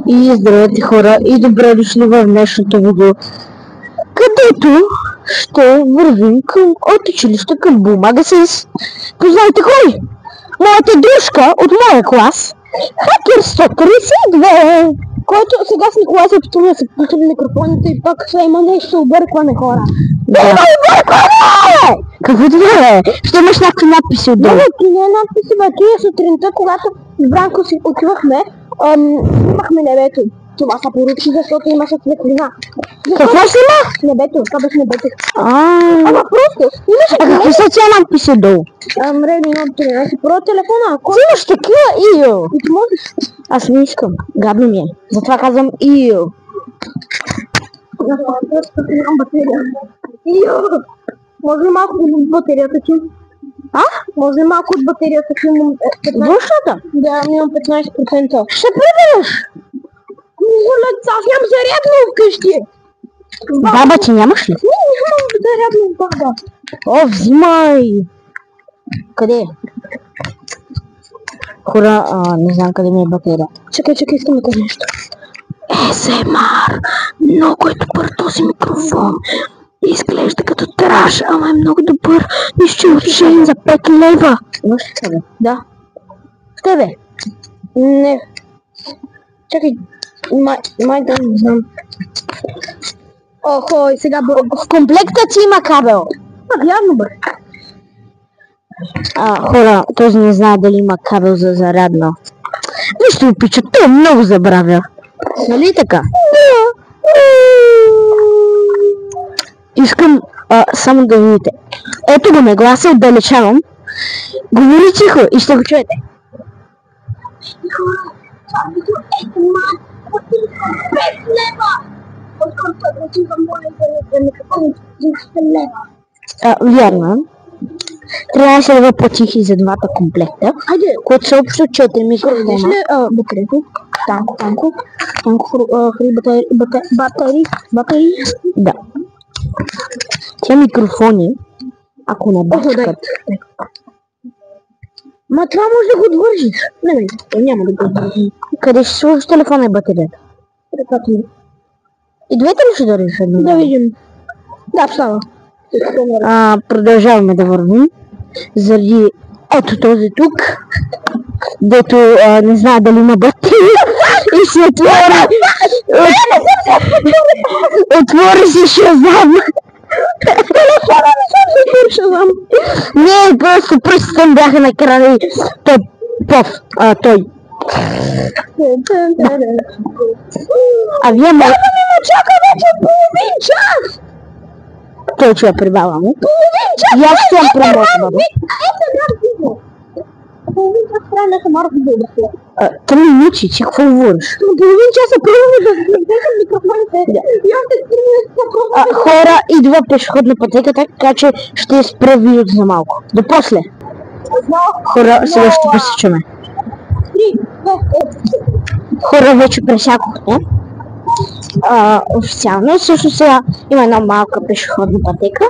И здравейте хора и добре дошли в днешното видео, където ще вървим от училище към Булмагасис. Познайте кой? Моята дружка от моя клас, Хакер 132, който сега с Николай се опитваме да се пушим микрофоните и пак ще има нещо объркване, хора. Да. Има объркване! Какво това е? Ще имаш някакви надписи отдолу. Не, не е надписи, тия сутринта, когато с Бранко си отивахме, имахме небето. Това са поручи, защото имаше светлина. Какво си има? Небето, това беше небето. Ама просто, имаше... Какви са тия надписи отдолу? Редно имам 13 про телефона. Ти имаш такива, Ио. И ти можеш. Аз не искам, гадно ми е. Затова казвам Ио. Имам батерия. Ио. Може ли малко от батерията ти? Може ли малко от батерията ти? Външната? Да, имам 15%. Ще прибереш! Аз нямам зарядно вкъщи. Баба, ти нямаш ли? Не, нямам зарядно в баба. О, взимай! Къде е? Хора, не знам къде ми е батерия. Чакай, искам да кажа нещо. СМР! Много е добър този микрофон. Изглежда като траш, ама е много добър. Нищо решение за 5 лева. Имаш ли тебе? Да. С тебе? Не. Чакай. Май да не знам. Охо, и сега в комплекта ти има кабел. Вярно бе. Хора, този не знае дали има кабел за зарядно. Вижте го, пича, той много забравя. Нали така? Да. Искам само да видите. Ето го, нагласа отдалечавам. Говори тихо и ще го чуете. Хора, това видео е малко 5 лева! Отколко да моля за микрофон 30 лева. Вярно. 13 лева платих и за двата комплекта, които са общо 4 микрофона. Виж ли батерията? Танко, батерии? Да. Тия микрофони, ако не бачкат... Ма това може да го отвържиш. Не, няма да го отвържиш. Къде ще сложиш телефона и батерията? И двете ли ще държиш едно? Да видим. Да, става. Продължаваме да вървим. Заради ето този тук, дето не знае дали има батерия и се отвори. Отвори се Шазам. Телефона не съм се отвори Шазам. Не, просто пръстите ми бяха на екрана и той. Вие ме чака вече половин час! Той чуя при баба му. Половин час! И аз стоям при моята баба. Половин час трябва да се мара да 3 минути, че какво говориш? Половин час е пробваме да микрофоните. И още 3 минути. Хора, идва пешеходна пътека, така че ще спра видеото за малко. До после. Хора, сега ще пресичаме. Хора, вече пресякохме. Официално, също сега има една малка пешеходна пътека.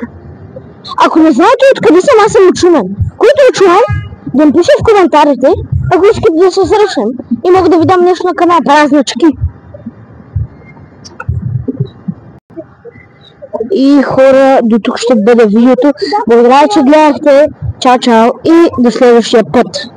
Ако не знаете откъде съм, аз съм учумен. Който е учумен, да ми пише в коментарите, ако искате да се срещнем и мога да ви дам нещо на канал, празнички. И хора, до тук ще бъде видеото. Благодаря, че гледахте. Чао, чао и до следващия път.